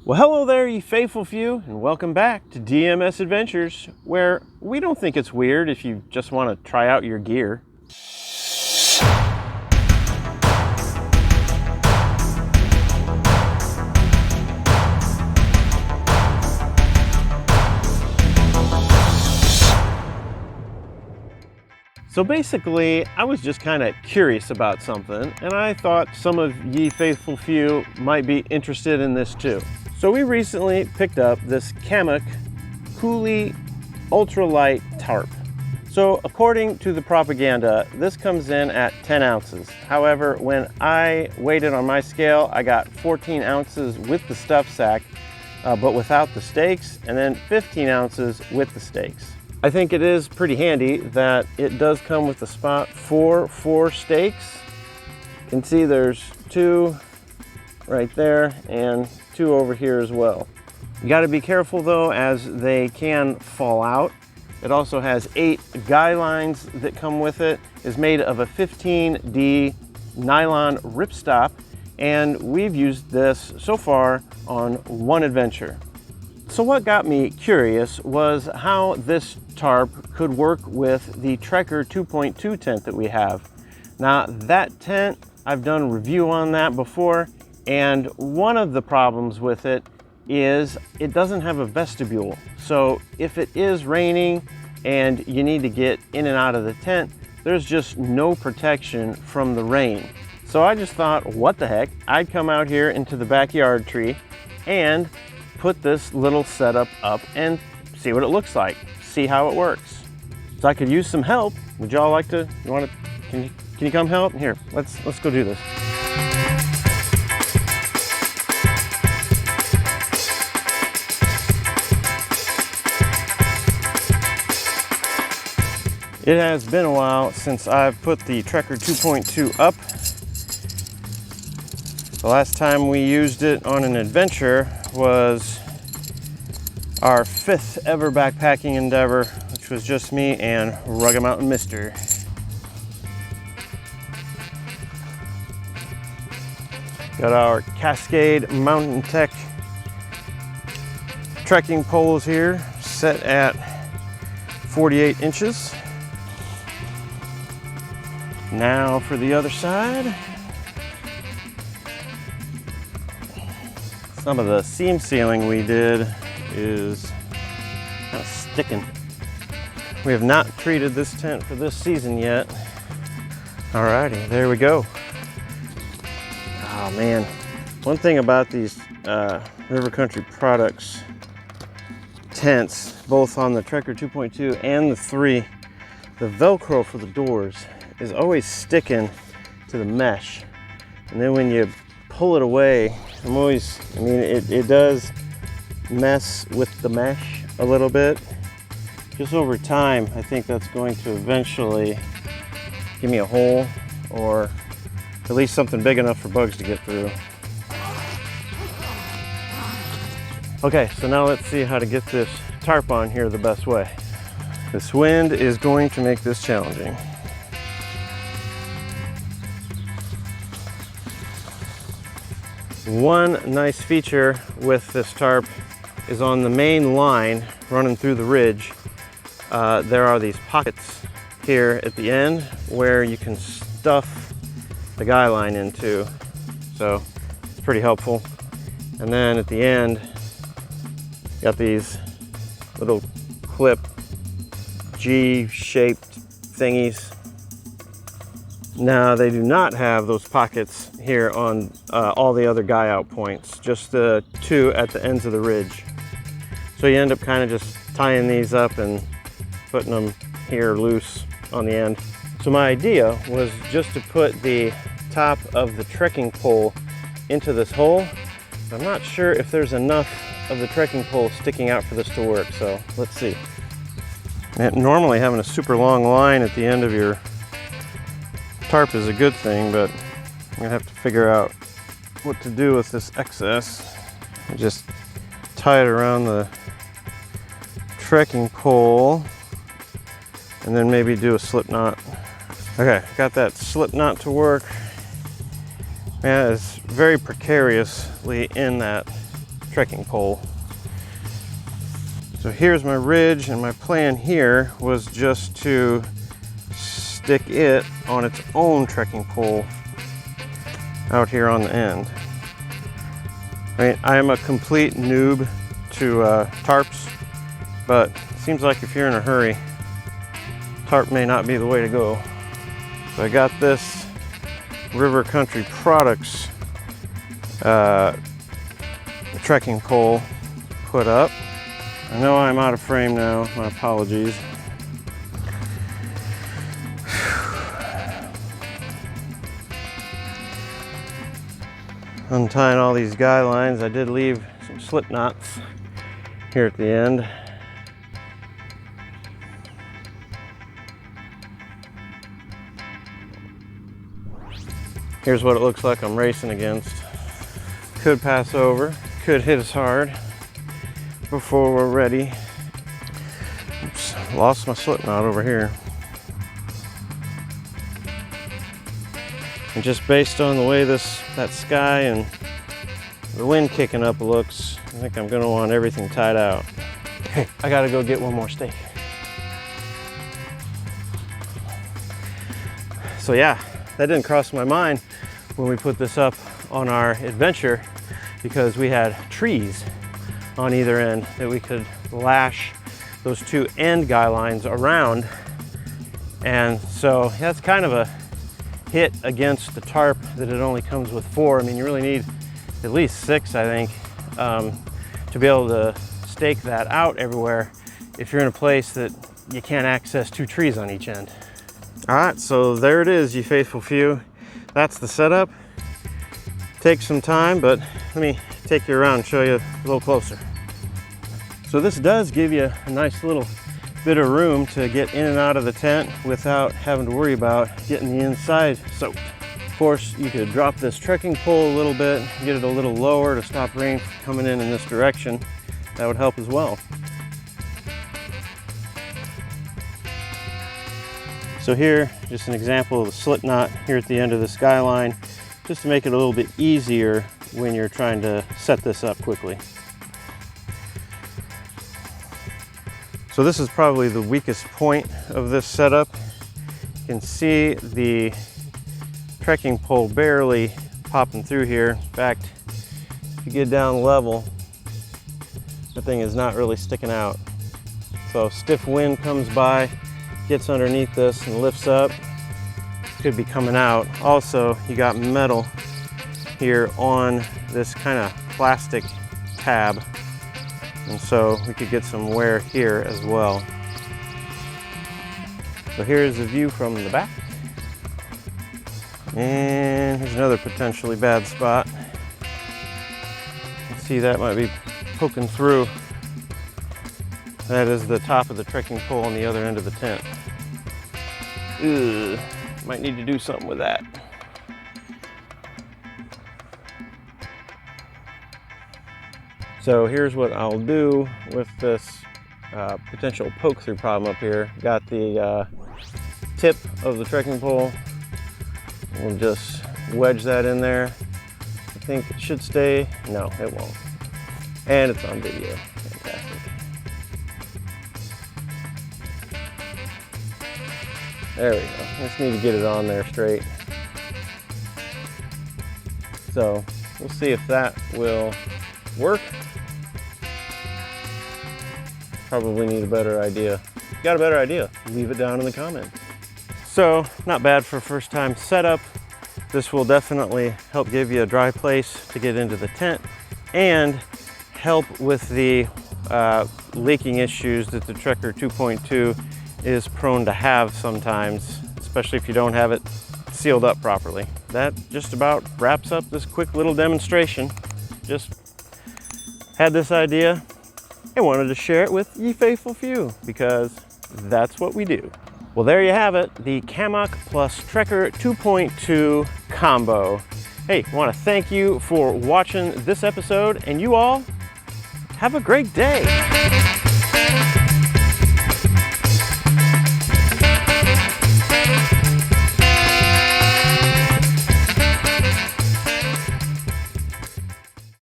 Well, hello there, you faithful few, and welcome back to DMS Adventures, where we don't think it's weird if you just want to try out your gear. So basically, I was just kind of curious about something, and I thought some of ye faithful few might be interested in this too. So we recently picked up this Kammok Kuhli Ultralight Tarp. So according to the propaganda, this comes in at 10 ounces. However, when I weighed it on my scale, I got 14 ounces with the stuff sack, but without the stakes, and then 15 ounces with the stakes. I think it is pretty handy that it does come with a spot for 4 stakes. You can see there's 2 right there and 2 over here as well. You got to be careful though, as they can fall out. It also has 8 guy lines that come with it. It's made of a 15D nylon ripstop, and we've used this so far on 1 adventure. So what got me curious was how this tarp could work with the Trekker 2.2 tent that we have. Now that tent, I've done a review on that before, and one of the problems with it is it doesn't have a vestibule. So if it is raining and you need to get in and out of the tent, there's just no protection from the rain. So I just thought, what the heck, I'd come out here into the backyard tree and put this little setup up and see what it looks like, see how it works. So I could use some help. Would y'all like to, can you come help? Here, let's go do this. It has been a while since I've put the Trekker 2.2 up. The last time we used it on an adventure was our 5th ever backpacking endeavor, which was just me and Rugged Mountain Mister. Got our Cascade Mountain Tech trekking poles here, set at 48 inches. Now for the other side. Some of the seam sealing we did is kind of sticking. We have not treated this tent for this season yet. Alrighty, there we go. Oh man, one thing about these River Country Products tents, both on the Trekker 2.2 and the 3, the Velcro for the doors is always sticking to the mesh. And then when you pull it away, it does mess with the mesh a little bit. Just over time, I think that's going to eventually give me a hole, or at least something big enough for bugs to get through. Okay, so now let's see how to get this tarp on here the best way. This wind is going to make this challenging. One nice feature with this tarp is on the main line running through the ridge, there are these pockets here at the end where you can stuff the guy line into. So it's pretty helpful. And then at the end, you got these little clip G-shaped thingies. Now they do not have those pockets here on all the other guy out points, just the 2 at the ends of the ridge. So you end up kind of just tying these up and putting them here loose on the end. So my idea was just to put the top of the trekking pole into this hole. I'm not sure if there's enough of the trekking pole sticking out for this to work, so let's see. And normally having a super long line at the end of your tarp is a good thing, but I'm gonna have to figure out what to do with this excess. I just tie it around the trekking pole and then maybe do a slip knot. Okay, got that slip knot to work. Man, it's very precariously in that trekking pole. So here's my ridge, and my plan here was just to stick it on its own trekking pole out here on the end. I mean, I am a complete noob to tarps, but it seems like if you're in a hurry, tarp may not be the way to go. So I got this River Country Products trekking pole put up. I know I'm out of frame now, my apologies. Untying all these guy lines, I did leave some slip knots here at the end. Here's what it looks like I'm racing against. Could pass over, could hit us hard before we're ready. Oops, lost my slip knot over here. And just based on the way that sky and the wind kicking up looks, I think I'm gonna want everything tied out. Hey, I gotta go get one more steak. So yeah, that didn't cross my mind when we put this up on our adventure, because we had trees on either end that we could lash those two end guy lines around. And so that's kind of a hit against the tarp that it only comes with 4. I mean, you really need at least 6, I think, to be able to stake that out everywhere if you're in a place that you can't access 2 trees on each end. All right, so there it is, you faithful few. That's the setup. Takes some time, but let me take you around and show you a little closer. So this does give you a nice little bit of room to get in and out of the tent without having to worry about getting the inside soaked. Of course, you could drop this trekking pole a little bit, get it a little lower to stop rain from coming in this direction. That would help as well. So here, just an example of the slip knot here at the end of the skyline, just to make it a little bit easier when you're trying to set this up quickly. So this is probably the weakest point of this setup. You can see the trekking pole barely popping through here. In fact, if you get down level, the thing is not really sticking out. So stiff wind comes by, gets underneath this and lifts up, could be coming out. Also, you got metal here on this kind of plastic tab, and so we could get some wear here as well. So here's the view from the back, and here's another potentially bad spot. You can see that might be poking through. That is the top of the trekking pole on the other end of the tent. Ugh, might need to do something with that. So here's what I'll do with this potential poke through problem up here. Got the tip of the trekking pole. We'll just wedge that in there. I think it should stay. No, it won't. And it's on video. Fantastic. There we go. Just need to get it on there straight. So we'll see if that will work. Probably need a better idea. If you got a better idea, leave it down in the comments. So not bad for first time setup. This will definitely help give you a dry place to get into the tent and help with the leaking issues that the Trekker 2.2 is prone to have sometimes, especially if you don't have it sealed up properly. That just about wraps up this quick little demonstration. Just had this idea and wanted to share it with ye faithful few, because that's what we do. Well, there you have it, the Kammok plus Trekker 2.2 combo. Hey, I want to thank you for watching this episode, and you all have a great day.